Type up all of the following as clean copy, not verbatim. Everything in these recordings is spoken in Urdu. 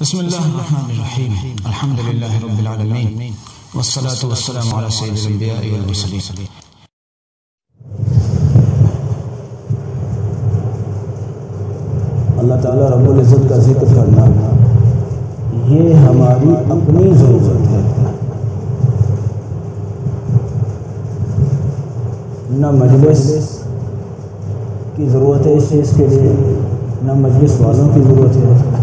بسم اللہ الرحمن الرحیم الحمد للہ رب العالمین والصلاة والسلام علی سید الانبیاء والمرسلین۔ اللہ تعالیٰ رب العزت کا ذکر کرنا یہ ہماری اپنی ضرورت ہے، نہ مجلس کی ضرورت ہے اس چیز کے لیے، نہ مجلس والوں کی ضرورت ہے۔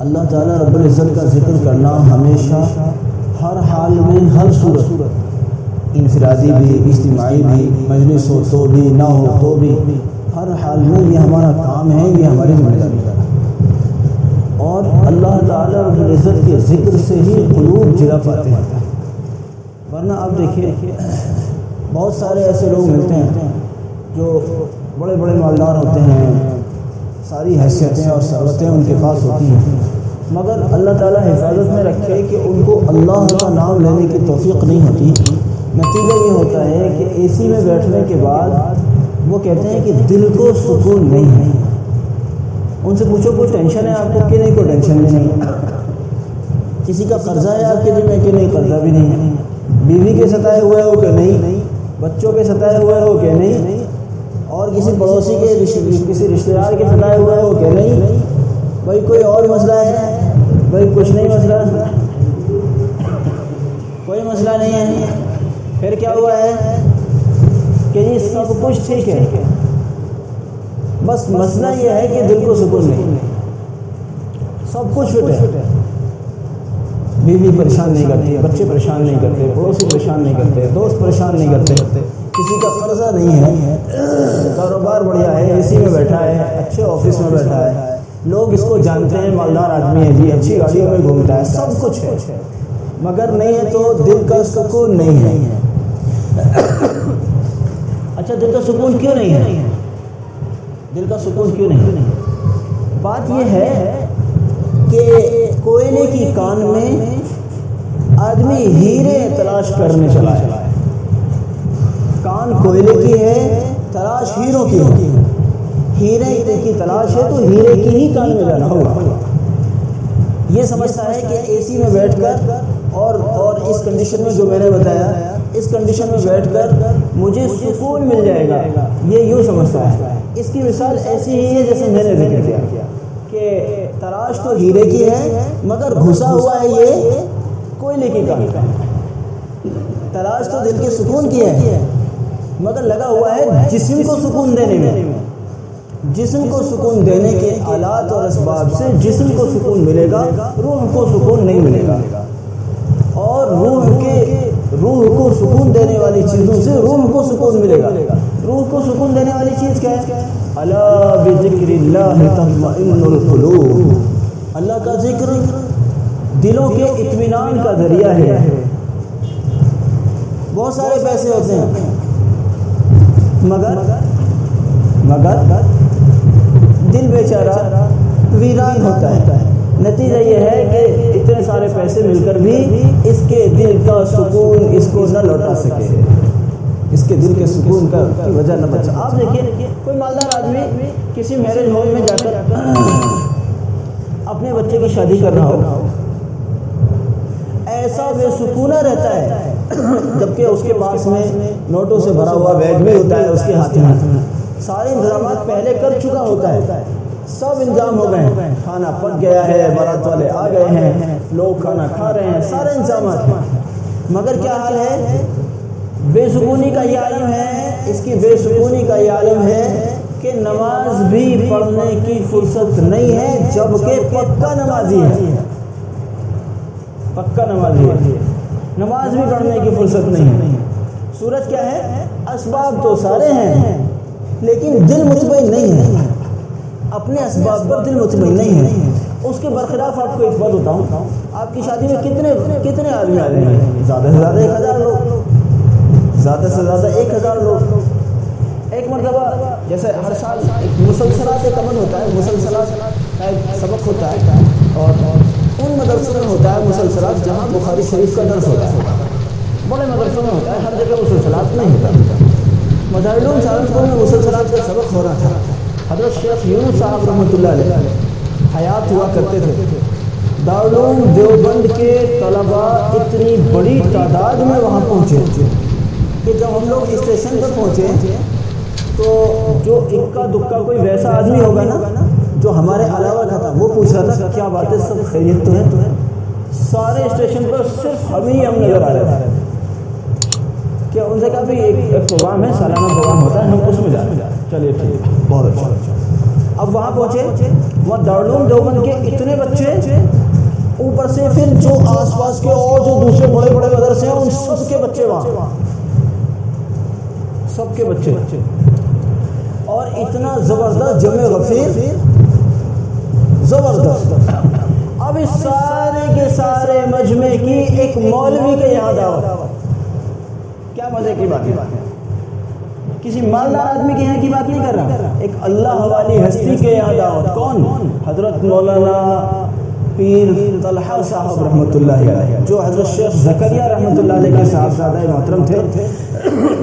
اللہ تعالیٰ رب العزت کا ذکر کرنا ہمیشہ ہر حال میں، ہر صورت، انفرادی بھی، اجتماعی بھی، مجلس ہو تو بھی، نہ ہو تو بھی، ہر حال میں یہ ہمارا کام ہے، یہ ہماری ذمہ داری ہے۔ اور اللہ تعالیٰ رب العزت کے ذکر سے ہی قلوب جلا پاتے ہیں، ورنہ اب دیکھیے بہت سارے ایسے لوگ ملتے ہیں جو بڑے بڑے مالدار ہوتے ہیں، ساری حیثیتیں اور ثروتیں ان کے پاس ہوتی ہیں، مگر اللہ تعالیٰ حفاظت میں رکھے کہ ان کو اللہ کا نام لینے کی توفیق نہیں ہوتی۔ نتیجہ یہ ہوتا ہے کہ اے سی میں بیٹھنے کے بعد وہ کہتے ہیں کہ دل کو سکون نہیں ہے۔ ان سے پوچھو کوئی ٹینشن ہے آپ کو کہ نہیں، کوئی ٹینشن بھی نہیں، کسی کا قرضہ ہے آپ کے دل میں کہ نہیں، قرضہ بھی نہیں ہے، بیوی کے ستائے ہوئے ہو کہ نہیں، بچوں کے ستائے ہوئے ہو کہ نہیں، اور کسی پڑوسی کے کسی رشتہ دار کے ستائے ہوئے ہو کہ نہیں، بھائی کوئی اور مسئلہ ہے، بھائی کچھ نہیں مسئلہ، کوئی مسئلہ نہیں ہے، پھر کیا ہوا ہے کہ جی سب کچھ ٹھیک ہے، بس مسئلہ یہ ہے کہ دل کو سکون نہیں، سب کچھ فٹ ہے، بیوی پریشان نہیں کرتی، بچے پریشان نہیں کرتے، پڑوسی پریشان نہیں کرتے، دوست پریشان نہیں کرتے، کسی کا قرضہ نہیں ہے، کاروبار بڑھیا ہے، اے سی میں بیٹھا ہے، اچھے آفس میں بیٹھا ہے، لوگ اس کو جانتے ہیں مالدار آدمی ہے جی، اچھی گاڑیوں میں گھومتا ہے، سب کچھ ہے، مگر نہیں ہے تو دل کا سکون نہیں ہے۔ اچھا دل کا سکون کیوں نہیں ہے؟ دل کا سکون کیوں نہیں؟ بات یہ ہے کہ کوئلے کی کان میں آدمی ہیرے تلاش کرنے چلا ہے، کان کوئلے کی ہے، تلاش ہیروں کی ہے، ہیرے کی تلاش ہے تو ہیرے کی ہی کان میں جانا ہوگا۔ یہ سمجھتا ہے کہ اے سی میں بیٹھ کر اور اس کنڈیشن میں جو میں نے بتایا، اس کنڈیشن میں بیٹھ کر مجھے سکون مل جائے گا، یہ یوں سمجھتا ہے۔ اس کی مثال ایسی ہی ہے جیسے میں نے ذکر کیا کہ تلاش تو ہیرے کی ہے مگر گھسا ہوا ہے یہ کوئلے کی کان کا۔ تلاش تو دل کے سکون کی ہے مگر لگا ہوا ہے جسم کو سکون دینے میں، جسم کو سکون دینے کے آلات اور اسباب سے جسم کو سکون ملے گا، روح کو سکون نہیں ملے گا، اور روح کو سکون دینے والی چیزوں سے روح کو سکون ملے گا۔ روح کو سکون دینے والی چیز کیا ہے؟ الا بذکر اللہ تطمئن القلوب، اللہ کا ذکر دلوں کے اطمینان کا ذریعہ ہے۔ بہت سارے پیسے ہوتے ہیں مگر دل بیچارہ ویران ہوتا ہے۔ نتیجہ یہ ہے کہ اتنے سارے پیسے مل کر بھی اس کے دل کا سکون اس کو نہ لوٹا سکے، اس کے دل کے سکون کی وجہ نہ بچا۔ آپ دیکھیے کوئی مالدار آدمی کسی میرج ہال میں جا کر اپنے بچے کی شادی کر رہا ہو، ایسا بے سکونہ رہتا ہے، جبکہ اس کے پاس میں نوٹوں سے بھرا ہوا بیگ بھی ہوتا ہے، اس کے ہاتھ میں سارے انتظامات پہلے کر چکا ہوتا ہے، سب انتظام ہو گئے ہیں، کھانا پک گیا ہے، بارات والے آ گئے ہیں، لوگ کھانا کھا رہے ہیں، سارے انتظامات، مگر کیا حال ہے؟ بے سکونی کا یہ عالم ہے، اس کی بے سکونی کا یہ عالم ہے کہ نماز بھی پڑھنے کی فرصت نہیں ہے، جبکہ پکا نمازی ہے، پکا نمازی ہے، نماز بھی پڑھنے کی فرصت نہیں ہے۔ صورت کیا ہے؟ اسباب تو سارے ہیں لیکن دل مطمئن نہیں ہے، اپنے اسباب پر دل مطمئن نہیں ہے۔ اس کے برخلاف آپ کو ایک بات بتاؤں، آپ کی شادی میں کتنے آدمی آ رہے ہیں؟ زیادہ سے زیادہ 1000 لوگ، زیادہ سے زیادہ 1000 لوگ۔ ایک مرتبہ جیسے ہر سال مسلسلات ایک عمل ہوتا ہے، مسلسلات کا ایک سبق ہوتا ہے، اور ان مدرسوں میں ہوتا ہے مسلسلات جہاں بخاری شریف کا درس ہوتا ہے، بڑے مدرسوں میں ہوتا ہے، ہر جگہ مسلسلات نہیں ہوتا۔ مدارس سہارنپور میں مسلسلات کا سبق ہو رہا تھا، حضرت شیخ یونس صاحب رحمۃ اللہ علیہ حیات ہوا کرتے تھے، دارالعلوم دیوبند کے طلباء اتنی بڑی تعداد میں وہاں پہنچے کہ جب ہم لوگ اسٹیشن پر پہنچے تو جو اکا دکا کوئی ویسا آدمی ہوگا نا جو ہمارے علاوہ کا تھا، وہ پوچھ رہا تھا کیا بات ہے، سب خیریت تو ہے؟ سارے اسٹیشن پر صرف ہم نظر آ رہے تھے کیا ان سے کہا بھی ایک پروگرام ہے، سالانہ پروگرام ہوتا ہے، ہم اس میں جائیں۔ چلیے ٹھیک، بہت اچھا۔ اب وہاں پہنچے، وہاں دارالعلوم دیوبند کے اتنے بچے، اوپر سے پھر جو آس پاس کے اور جو دوسرے بڑے بڑے مدرسے ہیں ان سب کے بچے وہاں، سب کے بچے، اور اتنا زبردست جمع غفیر، زبردست۔ اب اس سارے کے سارے مجمع کی ایک مولوی کے یہاں دعوت، کیا مزے کی بات ہے، کسی مالدار آدمی کے یہاں کی بات نہیں کر رہا، ایک اللہ والی ہستی کے یہاں دعوت۔ کون؟ حضرت مولانا پیر طلحہ صاحب رحمۃ اللہ علیہ، جو حضرت شیخ زکریہ رحمۃ اللہ علیہ کے صاحبزادہ محترم تھے،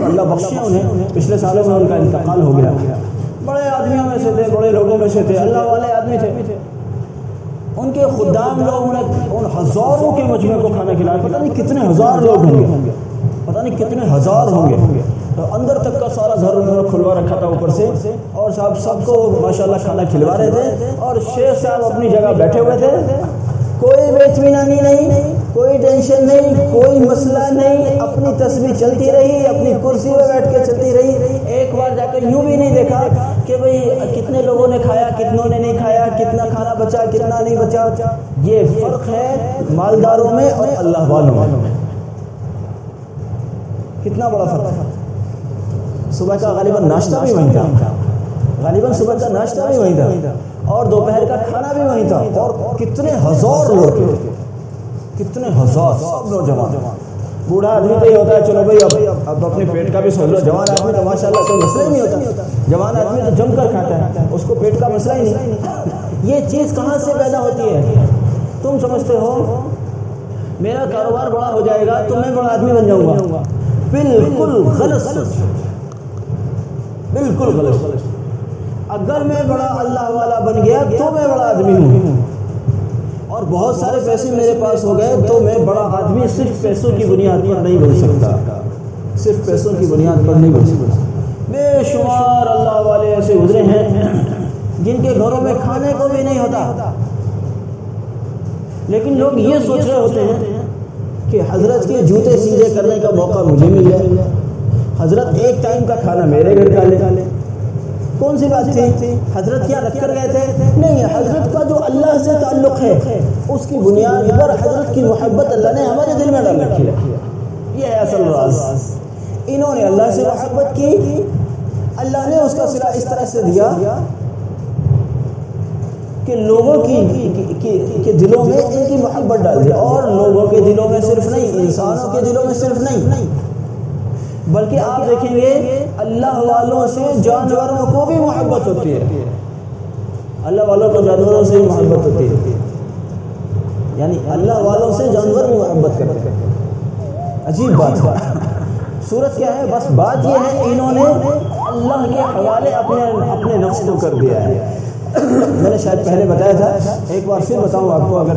اللہ بخشے انہیں، پچھلے سالوں میں ان کا انتقال ہو گیا۔ بڑے آدمیوں میں سے تھے، بڑے لوگوں میں سے تھے، اللہ والے آدمی تھے۔ ان کے خدام لوگوں نے ان ہزاروں کے مجمع کو کھانا کھلایا، پتہ نہیں کتنے ہزار لوگ ہوں گے، پتہ نہیں کتنے ہزار ہوں گے، تو اندر تک کا سارا گھر کھلوا رکھا تھا اوپر سے، اور صاحب سب کو ماشاءاللہ کھانا کھلوا رہے تھے، اور شیخ صاحب اپنی جگہ بیٹھے ہوئے تھے، کوئی بے اطمینانی نہیں، کوئی ٹینشن نہیں، کوئی مسئلہ نہیں، اپنی تسبیح چلتی رہی، اپنی کرسی پہ بیٹھ کے چلتی رہی۔ ایک بار جا کر یوں بھی نہیں دیکھا کہ بھئی کتنے لوگوں نے کھایا، کتنوں نے نہیں کھایا، کتنا کھانا بچا، کتنا نہیں بچا۔ یہ فرق ہے مالداروں میں اور اللہ والوں میں، کتنا بڑا فرق ہے۔ صبح کا غالباً ناشتہ بھی وہیں تھا، غالباً صبح کا ناشتہ بھی وہیں تھا، اور دوپہر کا کھانا بھی وہیں تھا، اور کتنے ہزار لوگ، کتنے ہزار، سب نوجوان۔ بوڑھا آدمی تو یہ ہوتا ہے چلو بھائی اب اپنے پیٹ کا بھی سوچ لو، جوان آدمی تو ماشاء اللہ کوئی مسئلہ ہی نہیں ہوتا، جوان آدمی تو جم کر کھاتا ہے، اس کو پیٹ کا مسئلہ ہی نہیں۔ یہ چیز کہاں سے پیدا ہوتی ہے؟ تم سمجھتے ہو میرا کاروبار بڑا ہو جائے گا تو میں بڑا آدمی بن جاؤں گا، بالکل غلط سوچ، بالکل غلط۔ اگر میں بڑا اللہ والا بن گیا تو میں بڑا آدمی ہوں، اور بہت سارے پیسے میرے پاس ہو گئے تو میں بڑا آدمی صرف پیسوں کی بنیاد پر نہیں بن سکتا، صرف پیسوں کی بنیاد پر نہیں بن سکتا۔ بے شمار اللہ والے ایسے گزرے ہیں جن کے گھروں میں کھانے کو بھی نہیں ہوتا، لیکن لوگ یہ سوچ رہے ہوتے ہیں کہ حضرت کے جوتے سیدھے کرنے کا موقع مجھے مل جائے، حضرت ایک ٹائم کا کھانا میرے گھر کا لے۔ کون سی بات تھی؟ حضرت کیا رکھ کر گئے تھے؟ نہیں، حضرت کا جو اللہ سے تعلق ہے اس کی بنیاد پر حضرت کی محبت اللہ نے ہمارے دل میں ڈال رکھی ہے، یہ ہے اصل راز۔ انہوں نے اللہ سے محبت کی، اللہ نے اس کا صلہ اس طرح سے دیا کہ لوگوں کے دلوں میں ان کی محبت ڈال دی، اور لوگوں کے دلوں میں صرف نہیں، انسانوں کے دلوں میں صرف نہیں، بلکہ آپ دیکھیں گے اللہ والوں سے جانوروں کو بھی محبت ہوتی ہے، اللہ والوں کو جانوروں سے بھی محبت ہوتی ہے، یعنی اللہ والوں سے جانور بھی محبت کرتے ہیں۔ عجیب بات ہے، صورت کیا ہے؟ بس بات یہ ہے انہوں نے اللہ کے حوالے اپنے نفس کو کر دیا ہے۔ میں نے شاید پہلے بتایا تھا، ایک بار پھر بتاؤں آپ کو، اگر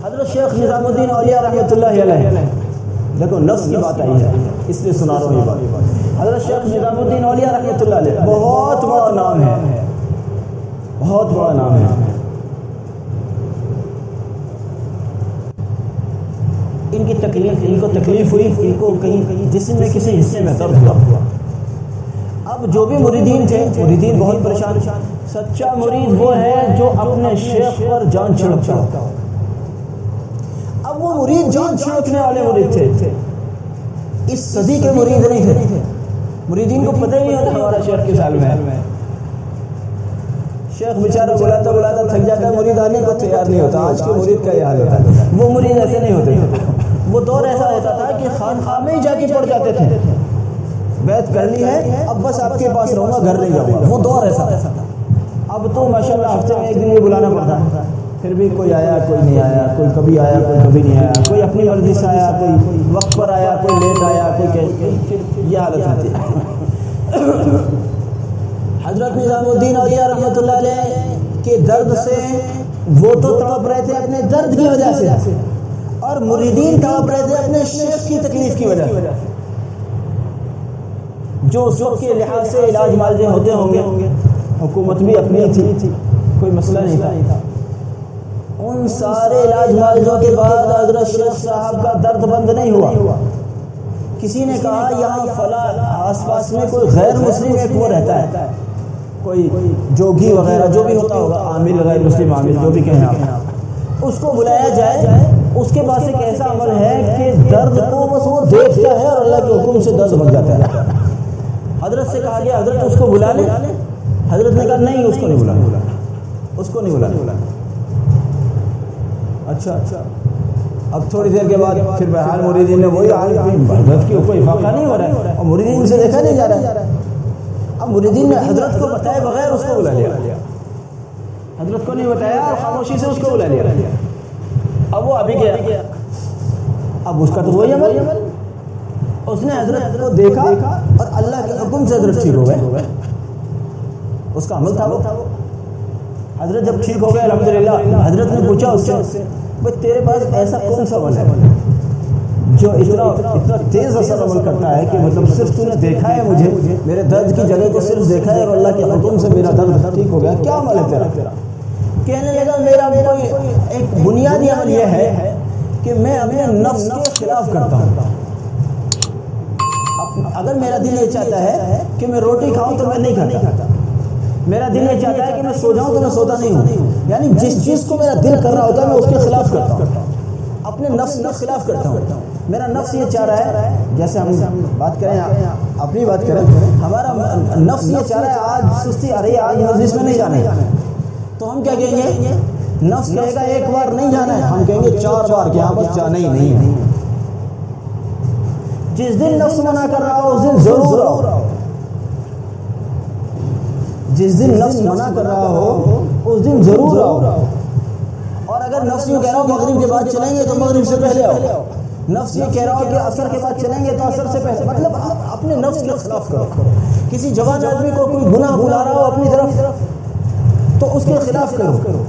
حضرت شیخ نظام الدین اولیاء رحمۃ اللہ علیہ، دیکھو نفس کی بات آئی ہے اس لیے سنا رہا ہوں یہ بات، حضرت شیخ نظام الدین اولیاء رحمۃ اللہ علیہ بہت بڑا نام ہے، بہت بڑا نام ہے۔ ان کو تکلیف ہوئی، ان کو کہیں جسم میں کسی حصے میں درد ہوا۔ اب جو بھی مریدین تھے، مریدین بہت پریشان۔ سچا مرید وہ ہے جو اپنے شیخ پر جان چھڑکتا ہو۔ اب وہ مرید جان چھڑکنے والے مرید تھے، اس صدی کے مرید نہیں تھے، مریدین کو پتہ ہی نہیں ہوتا ہمارا شیخ کے سال میں ہے۔ شیخ بیچارہ بلاتا تھک جاتا ہے، مرید آنے کو تیار نہیں ہوتا۔ آج کے مرید کا یہ حال ہوتا ہے، وہ مرید ایسے نہیں ہوتے تھے۔ وہ دور ایسا ہوتا تھا کہ خانقاہ میں ہی جا کے پڑھ جاتے تھے، بیعت کر لی ہے اب بس آپ کے پاس رہوں گا، گھر نہیں جاؤں گا۔ وہ دور ایسا تھا۔ اب تو ماشاءاللہ ہفتے میں ایک دن بھی بلانا پڑتا ہے، پھر بھی کوئی آیا کوئی نہیں آیا، کوئی کبھی آیا کوئی کبھی نہیں آیا، کوئی اپنی مرضی سے آیا، کوئی وقت پر آیا، کوئی لیٹ آیا، کوئی یہ حالت ہوتی ہے۔ حضرت نظام الدین اولیاء رحمۃ اللہ علیہ کہ درد سے وہ تو تڑپ رہے تھے اپنے درد کی وجہ سے، اور مریدین تڑپ رہے تھے اپنے شیخ کی تکلیف کی وجہ سے، جو اس وقت کے لحاظ سے علاج معالجے ہوتے ہوں گے، حکومت بھی اپنی تھی، کوئی مسئلہ نہیں تھا، ان سارے علاج معالجوں کے بعد حضرت شیخ صاحب کا درد بند نہیں ہوا۔ کسی نے کہا یہاں فلاں آس پاس میں کوئی غیر مسلم ایک وہ رہتا ہے، کوئی جوگی وغیرہ جو بھی ہوتا ہوگا، عامل غیر مسلم عامل جو بھی کہیں آپ، اس کو بلایا جائے، اس کے پاس ایک ایسا عمل ہے کہ درد کو بس وہ دیکھتا ہے اور اللہ کے حکم سے درد بھگ جاتا ہے۔ حضرت سے کہا گیا حضرت اس کو بلا لیں، حضرت نے کہا نہیں اس کو نہیں بلانا، اس کو نہیں بلانا۔ اچھا اب تھوڑی دیر کے بعد پھر بہرحال مریدین نے وہی حضرت کی کوئی افاقہ نہیں ہو رہا ہے اور مریدین سے دیکھا نہیں جا رہا ہے۔ اب مریدین نے حضرت کو بتائے بغیر اس کو بلا لیا، حضرت کو نہیں بتایا اور خاموشی سے اس کو بلا لیا۔ اب وہ ابھی گیا، اب اس کا تو وہی عمل، اس نے حضرت کو دیکھا اور اللہ کے حکم سے حضرت ٹھیک ہو گئے، اس کا عمل تھا وہ۔ حضرت جب ٹھیک ہو گئے الحمدللہ، حضرت نے پوچھا اس سے بھائی تیرے پاس ایسا کون سا عمل ہے جو اتنا تیز اثر عمل کرتا ہے کہ مطلب صرف تو نے دیکھا ہے مجھے، میرے درد کی جگہ کو صرف دیکھا ہے اور اللہ کے حکم سے میرا درد ٹھیک ہو گیا، کیا عمل ہے تیرا؟ کہنے لگا میرا کوئی ایک بنیادی عمل یہ ہے کہ میں اپنے نفس کے خلاف کرتا ہوں۔ اگر میرا دل یہ چاہتا ہے کہ میں روٹی کھاؤں تو میں نہیں کھاتا، میرا دل یہ چاہتا ہے کہ میں سو جاؤں تو میں سوتا نہیں ہوں، یعنی جس چیز کو میرا دل کر رہا ہوتا ہے میں اس کے خلاف کرتا ہوں، اپنے نفس کے خلاف کرتا ہوں۔ میرا نفس یہ چاہ رہا ہے، جیسے ہم بات کریں اپنی بات کریں، ہمارا نفس یہ چاہ رہا ہے آج سستی آ رہی ہے، آج مجلس میں نہیں جانا ہے، تو ہم کیا کہیں گے؟ نفس کہے گا ایک بار نہیں جانا ہے، ہم کہیں گے 4 بار کہ ہاں بس جانا ہی نہیں۔ جس دن نفس منع کر رہا ہو اس دن ضرور آؤ، جس دن نفس منع کر رہا ہو اس دن ضرور آؤ، اور اگر نفس یہ کہہ رہا ہو مغرب کے بعد چلیں گے تو مغرب سے پہلے آؤ، نفس یہ کہہ رہا ہو کہ عصر کے بعد چلیں گے تو عصر سے پہلے، مطلب اپنے نفس کے خلاف کرو۔ کسی جوان آدمی کو کوئی گناہ بلا رہا ہو اپنی طرف تو اس کے خلاف کرو۔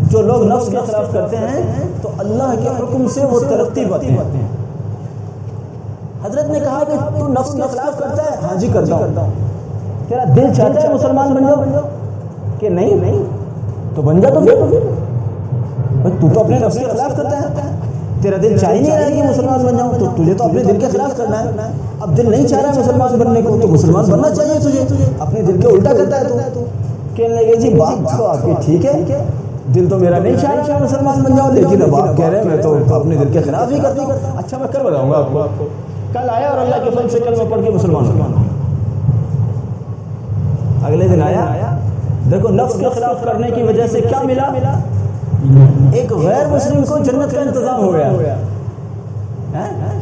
جو لوگ نفس کے خلاف کرتے ہیں تو اللہ کے حکم سے وہ ترقی پاتے ہیں۔ حضرت نے کہا کہ تو نفس کے خلاف کرتا ہے؟ ہاں جی کرتا ہوں۔ تیرا دل چاہتا ہے مسلمان بن جاؤ کہ نہیں؟ تو بن جا، تو پھر تو اپنے نفس کے خلاف کرتا ہے، تیرا دل چاہ ہی نہیں رہا کہ مسلمان بن جاؤں، تو تجھے تو اپنے دل کے خلاف کرنا ہے۔ اب دل نہیں چاہ رہا مسلمان بننے کو تو مسلمان بننا چاہیے تجھے، اپنے دل کے الٹا کرتا ہے تو۔ کہنے لگے جی بات تو آپ کی ٹھیک ہے، دل تو میرا نہیں چاہ رہا مسلمان بن جاؤں، لیکن اب آپ کہہ رہے ہیں میں تو اپنے دل کے خلاف ہی کرتا ہوں۔ اچھا میں کل بتاؤں گا آپ کو۔ کل آیا اور اللہ کے فضل سے کلمہ پڑھ کے مسلمان ہوا۔ اگلے دن آیا، دیکھو نفس کے خلاف کرنے کی وجہ سے کیا ملا؟ ایک غیر مسلم کو جنت کا انتظام ہو گیا۔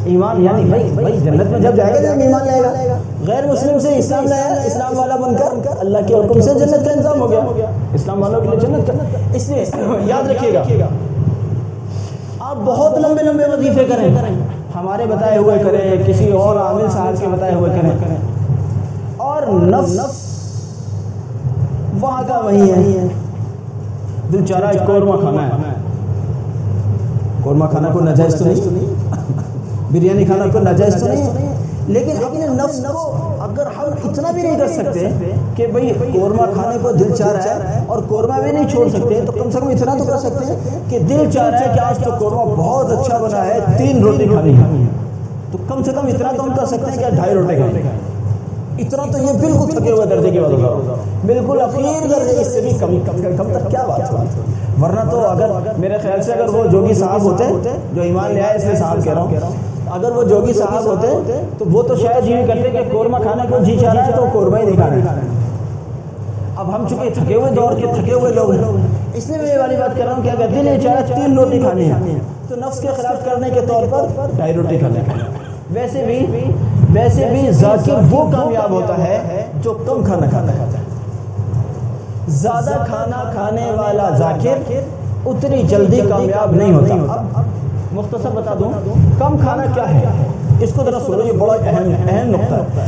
ایمان، یعنی بھائی جنت میں جب جائے گا جب ایمان لائے گا، غیر مسلم سے اسلام لایا، اسلام والا بن کر اللہ کے حکم سے جنت کا انتظام ہو گیا، اسلام والوں کے لیے جنت کا۔ اس لیے یاد رکھیے گا، آپ بہت لمبے لمبے وظیفے کریں، ہمارے بتائے ہوئے کریں، کسی اور عامل صاحب کے بتائے ہوئے کریں، اور نفس وہاں کا وہی ہے۔ دل چاہ رہا ہے قورمہ کھانا ہے، قورمہ کھانا کو ناجائز تو نہیں، بریانی کھانا کو ناجائز تو نہیں، لیکن اپنے نفس کو اگر ہم اتنا بھی نہیں کر سکتے کہ بھئی قورمہ کھانے کو دل چاہ رہا ہے اور قورمہ بھی نہیں چھوڑ سکتے، تو کم سے کم اتنا تو کر سکتے ہیں کہ دل چاہ رہا ہے کہ آج تو قورمہ بہت اچھا بنا ہے، 3 روٹی کھانی ہے، تو کم سے کم اتنا تو ہم کر سکتے ہیں کہ 2.5 روٹی کھانی ہے۔ اتنا تو یہ بالکل تھکے ہوئے درجے کی بات ہوگا، بالکل اخیر درجے، اس سے بھی کم تک کیا بات ہوگی؟ ورنہ تو اگر میرے خیال سے اگر وہ جوگی صاحب ہوتے جو ایمان لے آئے، اس لیے صاحب کہہ رہا ہوں، اگر وہ جوگی صاحب ہوتے تو وہ تو شاید یہ کرتے کہ قورمہ کھانے کو جی چاہ رہا ہے تو قورمہ ہی نہیں کھانا ہے۔ اب ہم چونکہ تھکے ہوئے دور کے تھکے ہوئے لوگ ہیں، اس لیے میں یہ والی بات کر رہا ہوں کہ اگر دل یہ چاہ رہا ہے 3 روٹی کھانی ہے تو نفس کے خلاف کرنے کے طور پر 2.5 روٹی کھانا ہے۔ ویسے بھی ذاکر وہ کامیاب ہوتا ہے جو کم کھانا کھاتا ہے۔ زیادہ کھانا کھانے والا ذاکر اتنی جلدی کامیاب نہیں ہوتا۔ اب مختصر بتا دوں کم کھانا کیا ہے، اس کو ذرا سنو، یہ بڑا اہم نقطہ ہے۔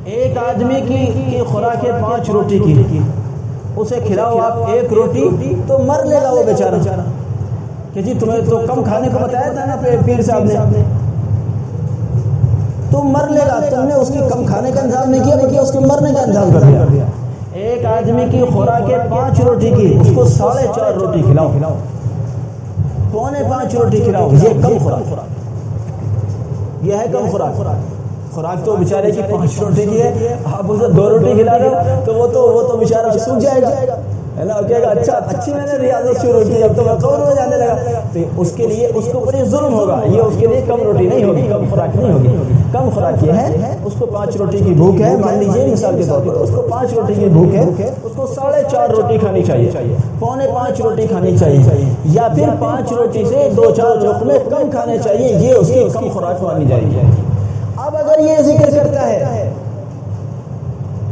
ایک آدمی کی خوراک ہے 5 روٹی کی، اسے کھلاؤ آپ ایک روٹی تو مر لے گا وہ بیچارہ کہ جی تمہیں تو کم کھانے کو بتایا تھا نا پیر صاحب نے، تو مر لے گا. تم نے اس کے کم کھانے کا انتظام نہیں کیا بلکہ اس کے مرنے کا انتظام کر دیا. ایک آدمی کی خوراک ہے 5 روٹی کی، اس کو 4.5 روٹی کھلاؤ، 4.25 روٹی کھلاؤ. یہ کم خوراک، یہ ہے کم خوراک. خوراک تو بیچارے کی 5 روٹی کی ہے، آپ اسے 2 روٹی کھلا دو تو وہ تو بیچارہ سوکھ جائے گا ہے نا. کہے گا اچھا اچھی میں نے ریاضت شروع کی، اب تو میں قبر میں جانے لگا. تو اس کے لیے اس کے اوپر یہ ظلم ہوگا. یہ اس کے لیے کم روٹی نہیں ہوگی، کم خوراک نہیں ہوگی. کم خوراک یہ ہے اس کو 5 روٹی کی بھوک ہے، مان لیجیے مثال کے طور پر اس کو 5 روٹی کی بھوک ہے، اس کو 4.5 روٹی کھانی چاہیے، 4.25 روٹی کھانی چاہیے، یا پھر 5 روٹی سے 2-4 لقمے کم کھانے چاہیے. یہ اس کی کم خوراک مانی جائے گی. اب اگر یہ ذکر کرتا ہے،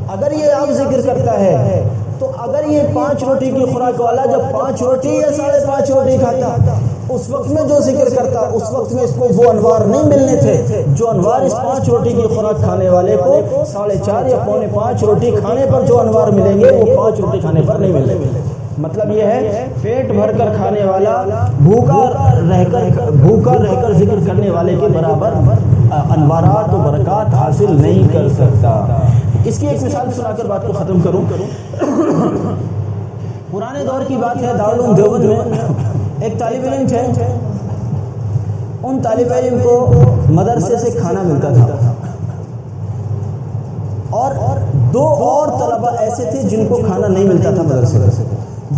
اگر یہ آپ ذکر کرتا ہے، تو اگر یہ 5 روٹی کی خوراک والا جب 5 روٹی یا 5.5 روٹی کھاتا، اس وقت میں جو ذکر کرتا، اس وقت میں اس کو وہ انوار نہیں ملنے تھے جو انوار اس 5 روٹی کی خوراک کھانے والے کو 4.5 یا 4.25 روٹی کھانے پر جو انوار ملیں گے وہ 5 روٹی کھانے پر نہیں ملیں گے. مطلب یہ ہے پیٹ بھر کر کھانے والا بھوکا رہ کر ذکر کرنے والے کے برابر انوارات و برکات حاصل نہیں کر سکتا. اس کی ایک مثال سنا کر بات کو ختم کروں. پرانے دور کی بات ہے، دارالعلوم دیوبند میں ایک طالب علم تھے. ان طالب علم کو مدرسے سے کھانا ملتا تھا، اور 2 اور طلبہ ایسے تھے جن کو کھانا نہیں ملتا تھا مدرسے سے.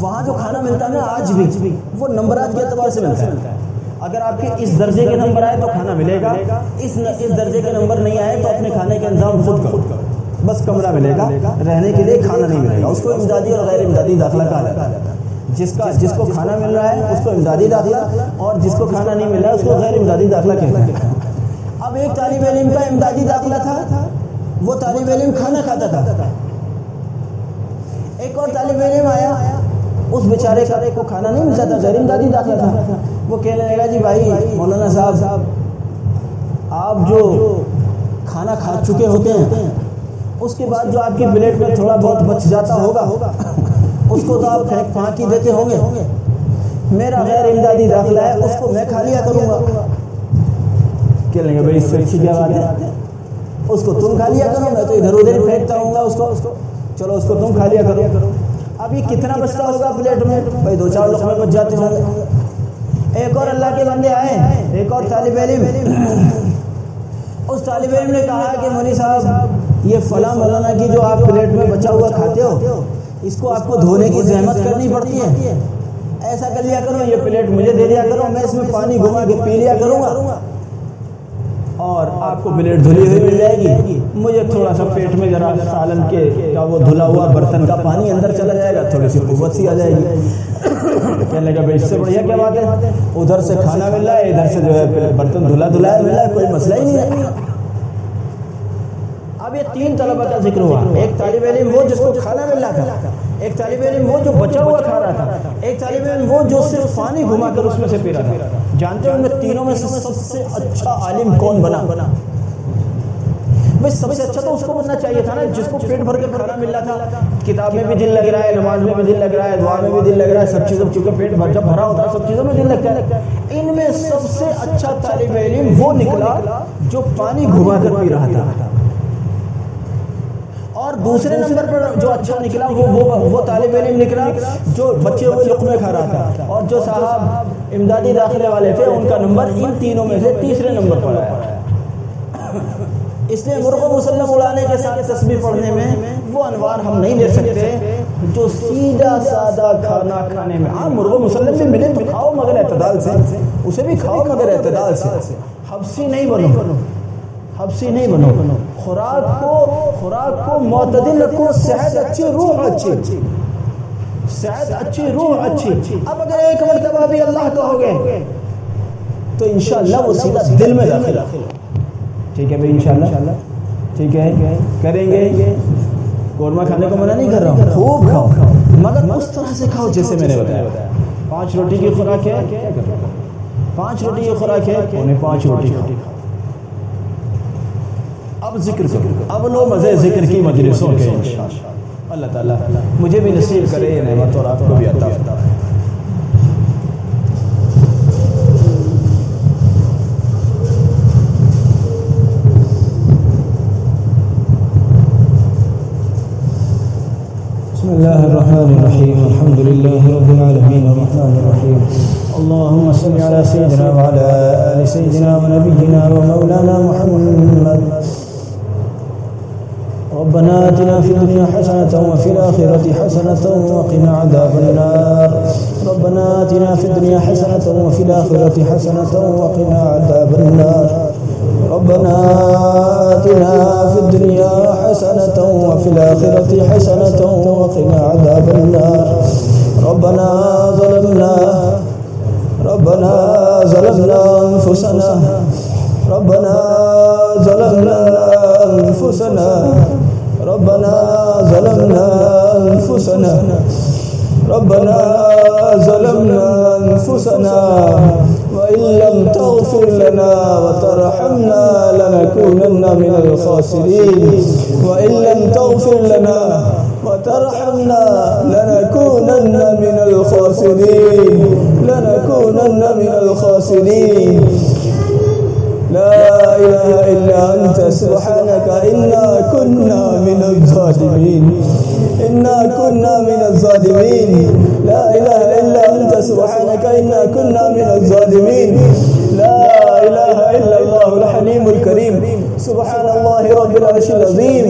وہاں جو کھانا ملتا ہے نا آج بھی وہ نمبرات کے اعتبار سے ملتا ہے. اگر آپ کے اس درجے کے نمبر آئے تو کھانا ملے گا، اس درجے کے نمبر نہیں آئے تو اپنے کھانے کا انتظام خود کرو. بس کمرہ ملے گا، رہنے کے لیے کھانا نہیں ملے گا. اس کو امدادی اور غیر امدادی داخلہ کہا جاتا ہے. جس کو کھانا مل رہا ہے اس کو امدادی داخلہ، اور جس کو کھانا نہیں مل رہا ہے اس کو غیر امدادی داخلہ کہتے ہیں. اب ایک طالب علم کا امدادی داخلہ تھا، وہ طالب علم کھانا کھاتا تھا. ایک اور طالب علم آیا، اس بیچارے کو کھانا نہیں ملتا تھا، غیر امدادی داخلہ تھا. وہ کہنے لگا جی بھائی مولانا صاحب، آپ جو کھانا کھا چکے ہوتے ہیں اس کے بعد جو آپ کی پلیٹ میں تھوڑا بہت بچ جاتا ہوگا اس کو تو آپ پھینک پھانک ہی دیتے ہوں گے. میرا غیر امدادی داخلہ ہے، اس کو میں کھا لیا کروں گا. کہنے لگے بھائی اس سے اچھی کیا بات ہے، اس کو تم کھا لیا کرو، میں تو ادھر ادھر پھینکتا ہوں گا اس کو. چلو اس کو تم کھا لیا کرو. ابھی کتنا بچتا ہوگا پلیٹ میں؟ بھائی 2-4 لقمے بچ جاتے ہوں گے. ایک اور اللہ کے بندے آئے، ایک اور طالب علم. اس طالب علم نے کہا کہ مولوی صاحب یہ فلاں مولانا کی جو آپ پلیٹ میں بچا ہوا کھاتے ہو اس کو آپ کو دھونے کی زحمت کرنی پڑتی ہے. ایسا کر لیا کرو، یہ پلیٹ مجھے دے دیا کرو، میں اس میں پانی گھما کے پی لیا کروں گا اور آپ کو پلیٹ دھلی ہوئی مل جائے گی. مجھے تھوڑا سا پیٹ میں ذرا سالن کا وہ دھلا ہوا برتن کا پانی اندر چلا جائے گا، تھوڑی سی قوت سی آ جائے گی. کہنے لگا بھائی اس سے بڑھیا کیا بات ہے، ادھر سے کھانا مل رہا ہے، ادھر سے جو ہے برتن دھلا مل رہا ہے، کوئی مسئلہ ہی نہیں ہے. اب یہ 3 طلبہ کا ذکر ہوا. ایک طالب علم وہ جس کو کھانا مل رہا تھا، ایک طالب علم وہ جو بچا ہوا کھا رہا تھا، ایک طالب علم وہ جو صرف پانی گھما کر اس میں سے پی رہا تھا. جانتے ہیں ان میں تینوں میں سے سب سے اچھا عالم کون بنا؟ بھائی سب سے اچھا تو اس کو بننا چاہیے تھا نا جس کو پیٹ بھر کے کھانا مل رہا تھا. کتاب میں بھی دل لگ رہا ہے، نماز میں بھی دل لگ رہا ہے، دعا میں بھی دل لگ رہا ہے، سب چیزوں چونکہ پیٹ بھر جب بھرا ہوتا ہے سب چیزوں میں دل لگتا ہے. ان میں سب سے اچھا طالب علم وہ نکلا جو پانی گھما کر پی رہا تھا. اور دوسرے نمبر پر جو اچھا نکلا وہ طالب علم نکلا جو بچے ہوئے لقمے کھا رہا تھا. اور جو صاحب امدادی داخلے والے تھے ان کا نمبر ان تینوں میں سے تیسرے نمبر پر آیا. اس لیے مرغ و مسلم اڑانے کے ساتھ تسبیح پڑھنے میں وہ انوار ہم نہیں لے سکتے جو سیدھا سادہ کھانا کھانے میں. ہاں مرغ و مسلم بھی ملے تو کھاؤ مگر اعتدال سے، اسے بھی کھاؤ مگر اعتدال سے. حبسی نہیں بنو، حبسی نہیں بنو. خوراک کو معتدل رکھو. صحت اچھی، روح اچھی، صحت اچھی، روح اچھی. اب اگر ایک مرتبہ بھی اللہ کہو گے تو انشاءاللہ وہ سیدھا دل میں داخل. ٹھیک ہے بھائی انشاءاللہ، ٹھیک ہے کریں گے. قورمہ کھانے کو منع نہیں کر رہا ہوں، خوب کھاؤ مگر اس طرح سے کھاؤ جیسے میں نے بتایا. 5 روٹی کی خوراک ہے، 5 روٹی کی خوراک ہے، 5.25 روٹی کھاؤ. اب ذکر کرو، اب لو مزے ذکر کی مجلسوں کے انشاءاللہ. اللہ تعالیٰ مجھے بھی نصیب کرے یہ نعمت اور آپ کو بھی عطا فرمائے۔ بسم الله الرحمن الرحيم الحمد لله رب العالمين الرحمن الرحيم اللهم صل على سيدنا وعلى آل سيدنا ونبينا ومولانا محمد ربنا آتنا في الدنيا حسنة وفي الآخرة حسنة وقنا عذاب النار ربنا آتنا في الدنيا حسنة وفي الآخرة حسنة وقنا عذاب النار ربنا آتنا في الدنيا حسنة وفي الآخرة حسنة وقنا عذاب النار ربنا ظلمنا أنفسنا ربنا ظلمنا أنفسنا ربنا ظلمنا أنفسنا ربنا ظلمنا أنفسنا وإن لم تغفر لنا وترحمنا لنكونن من الخاسرين وإن لم تغفر لنا وترحمنا لنكونن من الخاسرين لنكونن من الخاسرين لا إله إلا أنت سبحانك إنا كنا من الظالمين إنا كنا من الظالمين لا إله إلا أنت سبحانك إنا كنا من الظالمين لا إله إلا الله الحليم الكريم سبحان الله رب العرش العظيم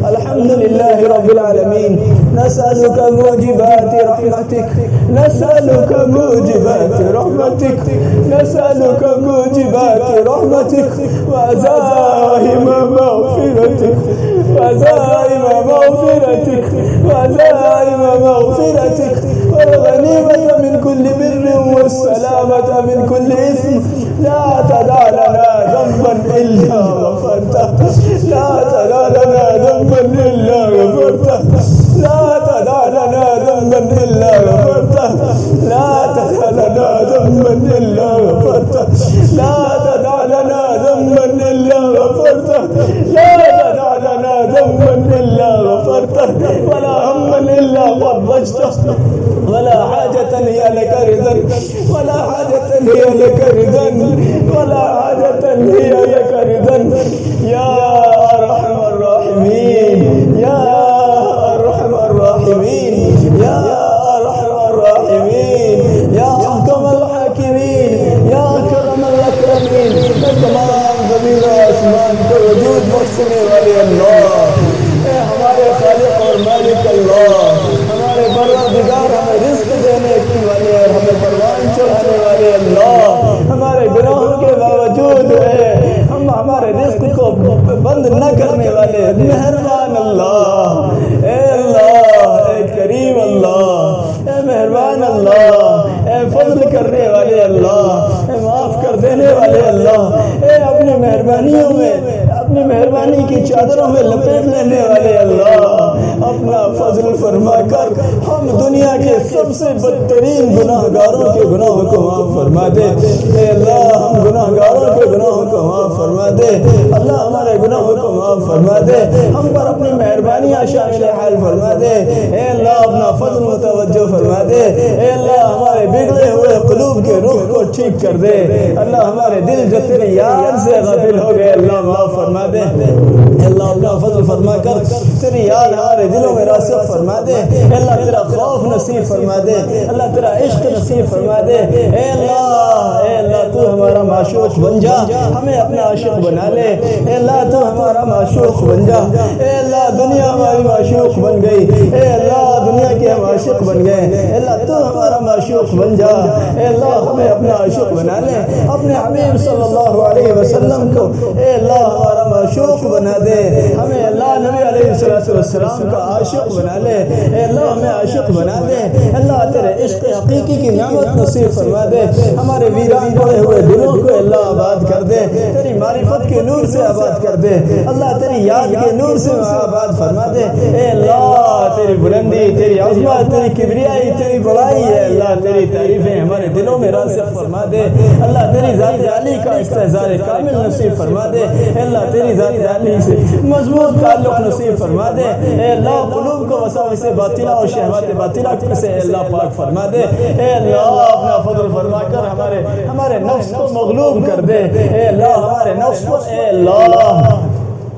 الحمد لله رب العالمين نسألك موجبات رحمتك نسألك موجبات رحمتك نسألك موجبات رحمتك وعزائم مغفرتك وعزائم مغفرتك وعزائم مغفرتك والغنيمة من كل بر والسلامة من كل إثم لا تدع لنا ذنبا إلا غفرته لا تدع لنا ذنبا إلا غفرته لا تدع لنا ذنبا إلا غفرته لا تدع لنا ذنبا إلا غفرته لا تدع لنا ذنبا إلا غفرته لا تدع لنا ذنبا إلا غفرته ولا هما إلا فرجته ولا حاجة هي لك رضا ولا حاجة هي لك رضا ولا حاجة هي لك رضا يا أرحم الراحمين يا أرحم الراحمين يا أرحم الراحمين يا أحكم الحاكمين يا أكرم الأكرمين تمام زمین و آسمان کو وجود بخشنے والے اللہ اے ہمارے خالق اور مالک اللہ ہمارے پروردگار ہمیں رزق دینے کی والے اور ہمیں پروان چڑھانے والے اللہ ہمارے گناہوں کے باوجود ہم ہمارے رزق کو بند نہ کرنے والے مہربان اللہ اے کریم اللہ اے مہربان اللہ اے فضل کرنے والے اللہ اے معاف کر دینے والے اللہ اے اپنی مہربانیوں میں اپنی مہربانی کی چادروں میں لپیٹ لینے والے اللہ اپنا فضل فرما کر ہم دنیا کے سب سے بدترین گناہ گاروں کے گناہوں کو معاف فرما دے اے اللہ ہم گناہ گاروں کے گناہوں کو معاف فرما دے اللہ ہمارے گناہوں کو معاف فرما دے ہم پر اپنی مہربانیاں شامل حال فرما دے اے اللہ اپنا فضل متوجہ فرما دے اے اللہ ہمارے بگڑے ہوئے قلوب کے رخ کو ٹھیک کر دے اللہ ہمارے دل جو تیری یاد سے غافل ہو گئے اللہ معاف فرما دے اے اللہ اپنا فضل فرما کر تیری یاد ہمارے دلوں میں راسخ فرما دے اے اللہ تیرا خوف نصیب فرما دے اللہ تیرا عشق نصیب فرما دے اے اللہ تو ہمارا معشوق بن جا ہمیں اپنا عاشق بنا لے اے اللہ تو ہمارا معشوق بن جا اے اللہ دنیا ہماری معشوق بن گئی اے اللہ دنیا کے ہم عاشق بن گئے اے اللہ تو ہمارا معشوق بن جا اے اللہ ہمیں اپنا عاشق بنا لے اپنے حبیب صلی اللہ علیہ وسلم کو اے اللہ ہمارا معشوق بنا دے ہمیں اللہ نبی علیہ السلام کا عاشق بنا لے اے اللہ ہمیں عاشق بنا دے اللہ تیرے عشق حقیقی کی نعمت نصیب فرما دے ہمارے ویران پڑے ہوئے دلوں کو اللہ آباد کر دے تیری معرفت کے نور سے آباد کر دے اللہ تیری یاد کے نور سے آباد فرما دے اے اللہ تیری بلندی تیری عظمت تیری کبریائی تیری بڑائی ہے اللہ تیری تعریفیں ہمارے دلوں میں راسخ فرما دے اللہ تیری ذات علی کا استحضار کامل نصیب فرما دے اللہ تیری ذات علی سے مضبوط تعلق نصیب فرما دے اللہ قلوب کو وساوس باطلہ اور شہوات باطلہ سے اللہ پاک فرما دے اللہ اپنا فضل فرما کر ہمارے نفس کو مغلوب کر دے اللہ ہمارے نفس کو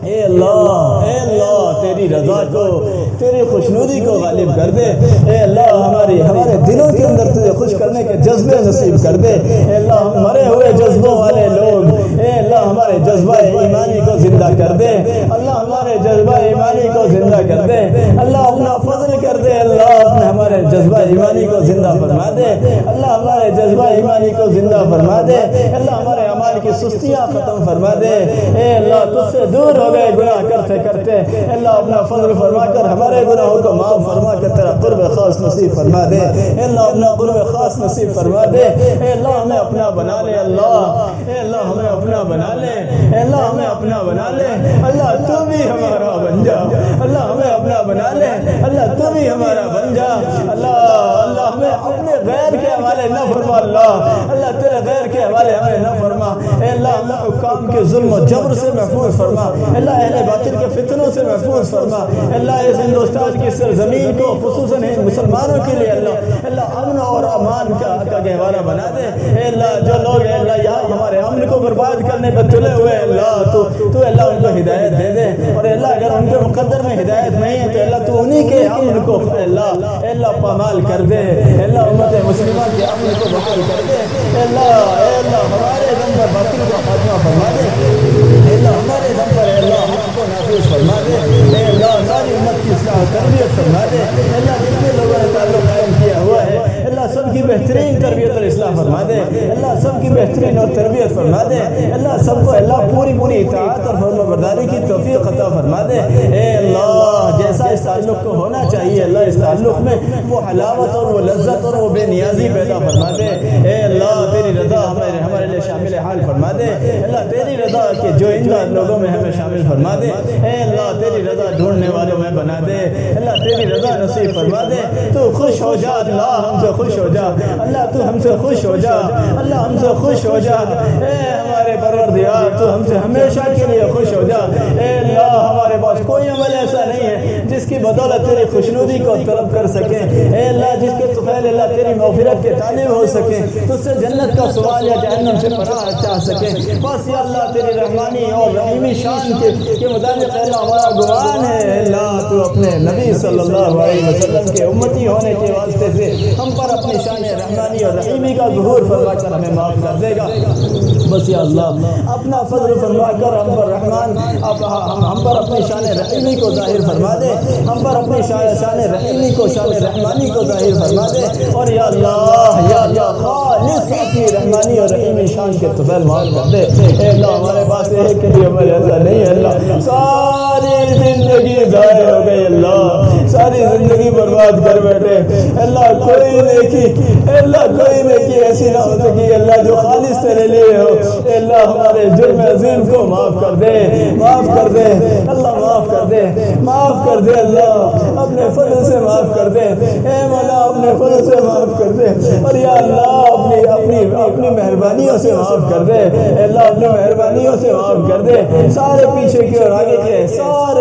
اے اللہ تیری رضا کو تیری خوشنودی کو غالب کر دے اے اللہ ہمارے دلوں کے اندر تجھے خوش کرنے کے جذبے نصیب کر دے اے اللہ مرے ہوئے جذبوں والے لوگ اے اللہ ہمارے جذبہ ایمانی کو زندہ کر دے اللہ ہمارے جذبہ ایمانی کو زندہ کر دے اللہ اپنا فضل کر دے اللہ ہمارے جذبہ ایمانی کو زندہ فرما دے اللہ ہمارے جذبہ ایمانی کو زندہ فرما دے اللہ ہمارے اعمال کی سستیاں ختم فرما دے اے اللہ تجھ سے دور ہو گئے گناہ کرتے کرتے اللہ اپنا فضل فرما کر ہمارے گناہوں کو معاف فرما کر تیرا قرب خاص نصیب فرما دے اے اللہ اپنا قرب خاص نصیب فرما دے اے اللہ ہمیں اپنا بنا لے اللہ اے اللہ ہمیں اپنا بنا لے اے اللہ ہمیں اپنا بنا لے اللہ تو بھی ہمارا بن جا اللہ ہمیں اپنا بنا لے اللہ تو بھی ہمارا بن جا اللہ ہمیں اپنے غیر کے حوالے نہ فرما اللہ تیرے غیر کے حوالے ہمیں نہ فرما اے اللہ ہمیں حکام کے ظلم و جبر سے محفوظ فرما اللہ اہل باطل کے فتنوں سے محفوظ فرما اللہ اس ہندوستان کی سرزمین کو خصوصاً مسلمانوں کے لیے اللہ امن اور امان کا گہوارہ بنا دے اے اللہ جو لوگ اللہ یہاں ہمارے امن کو برباد کرنے پہ تلے ہوئے اللہ تو اللہ ان کو ہدایت دے دے اور اللہ اگر ان کے مقدر میں ہدایت نہیں ہے تو اللہ تو انہی کے امن کو اللہ پامال کر دے اللہ امت مسلمہ کے امن کو بحال کر دے اللہ ہمارے دم پر باطل کو خاتمہ فرما دے اللہ ہمارے دم پر اللہ حق کو نافذ فرما دے اللہ ساری امت کی اصلاح تربیت فرما دے اللہ جتنے لوگوں نے تعلق قائم کیا ہوا ہے اللہ سب کی بہترین تربیت اور اصلاح فرما دے اللہ سب کی بہترین اور تربیت فرما دے اللہ سب کو اللہ پوری اطاعت اور فرما برداری کی توفیق عطا فرما دے اے اللہ جیسا اس تعلق کو ہونا چاہیے اللہ اس تعلق میں وہ حلاوت اور وہ لذت اور وہ بے نیازی پیدا فرما دے اے اللہ تیری رضا ہمارے لیے شامل حال فرما دے اللہ تیری رضا کے جو ان لوگوں میں ہمیں شامل فرما دے اے اللہ تیری رضا ڈھونڈنے والوں میں بنا دے اللہ تیری رضا نصیب فرما دے تو خوش ہو جا اللہ ہم سے خوش ہو جا اللہ تو ہم سے خوش ہو جا اللہ ہم سے خوش ہو جا اے ہمارے پروردگار تو ہم سے ہمیشہ کے لیے خوش ہو جا اے اللہ ہمارے پاس کوئی عمل ایسا نہیں ہے جس کی بدولت تیری خوشنودی کو طلب کر سکیں اے اللہ جس کے طفیل اللہ تیری مغفرت کے طالب ہو سکیں تجھ سے جنت کا سوال یا جہنم سے پناہ چاہ سکیں بس یا اللہ تیری رحمانی اور رحیمی شان کے مطابق اللہ ہمارا گمان ہے اللہ تو اپنے نبی صلی اللہ علیہ وسلم کے امتی ہونے کے واسطے سے ہم پر اپنی شان رحمانی اور رحیمی کا ظہور فرما کر ہمیں معاف کر دے گا بس یا اللہ اپنا فضل فرما کر ہم پر رحمان ہم پر اپنی شان رحیمی کو ظاہر فرما دے ہم پر اپنی شان رحیمی کو شان رحمانی کو ظاہر فرما دے اور یا اللہ خالص اپنی رحمانی اور رحیمی شان کے طفیل معاف کر دے اے اللہ ہمارے پاس ایک بھی عمل ایسا نہیں ہے اللہ ساری زندگی ضائع ہو گئی اللہ ساری زندگی برباد کر بیٹھے اللہ کوئی نیکی ایسی نہ ہو سکی اللہ جو خالص تیرے لیے ہو اللہ ہمارے جرم عظیم کو معاف کر دے اللہ معاف کر دے اللہ اپنے فضل سے معاف کر دے اے مولا اپنے فضل سے معاف کر دے اور یا اللہ اپنی مہربانیوں سے معاف کر دے اللہ اپنی مہربانیوں سے معاف کر دے سارے پیچھے کے اور آگے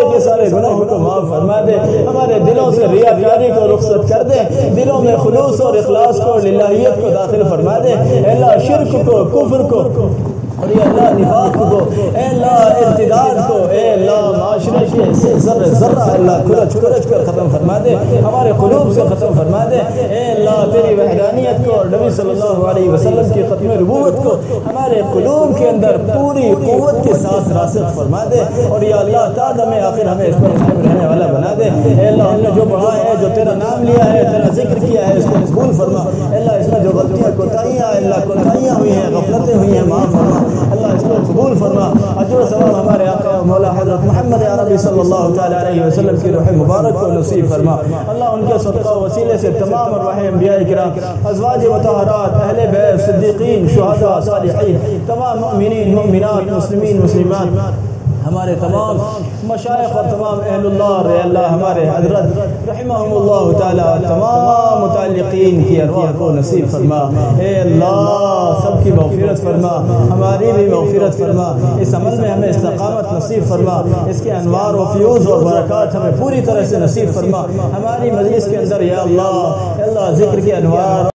کے سارے گناہوں کو معاف فرما دے ہمارے دلوں سے ریاکاری کو رخصت کر دے دلوں میں خلوص اور اخلاص کو للہیت کو داخل فرما دے اللہ شرک کو کفر کو اور اے اللہ نفاق کو اے اللہ ارتداد کو اے اللہ معاشرے کے ذرہ اللہ کھرچ کر ختم فرما دے ہمارے قلوب سے ختم فرما دے اے اللہ تیری وحدانیت کو اور نبی صلی اللہ علیہ وسلم کی ختم نبوت کو ہمارے قلوب کے اندر پوری قوت کے ساتھ راسخ فرما دے اور یا اللہ تعالی ہمیں آخر ہمیں اس پر قائم رہنے والا بنا دے اے اللہ ہم نے جو پڑھا ہے جو تیرا نام لیا ہے تیرا ذکر کیا ہے اس کو قبول فرما اے اللہ اس میں جو غلطیاں کوتاہیاں ہوئی ہیں غفلتیں ہوئی ہیں معاف فرما اللہ اس کو قبول فرما اجر و ثواب ہمارے آقا مولا حضرت محمد عربی صلی اللہ تعالی علیہ وسلم کی روح مبارک کو نصیب فرما اللہ ان کے صدقہ وسیلے سے تمام ارواح انبیاء کرام ازواج مطہرات اہل بیت صدیقین شہداء صالحین تمام مؤمنین مؤمنات مسلمین مسلمات ہمارے تمام مشائخ اور تمام اہل اللہ اے اللہ ہمارے حضرت رحمہم اللہ تعالی تمام متعلقین کی ارواح کو نصیب فرما اے اللہ سب کی مغفرت فرما ہماری بھی مغفرت فرما اس عمل میں ہمیں استقامت نصیب فرما اس کے انوار و فیوز اور برکات ہمیں پوری طرح سے نصیب فرما ہماری مجلس کے اندر یا اللہ ذکر کے انوار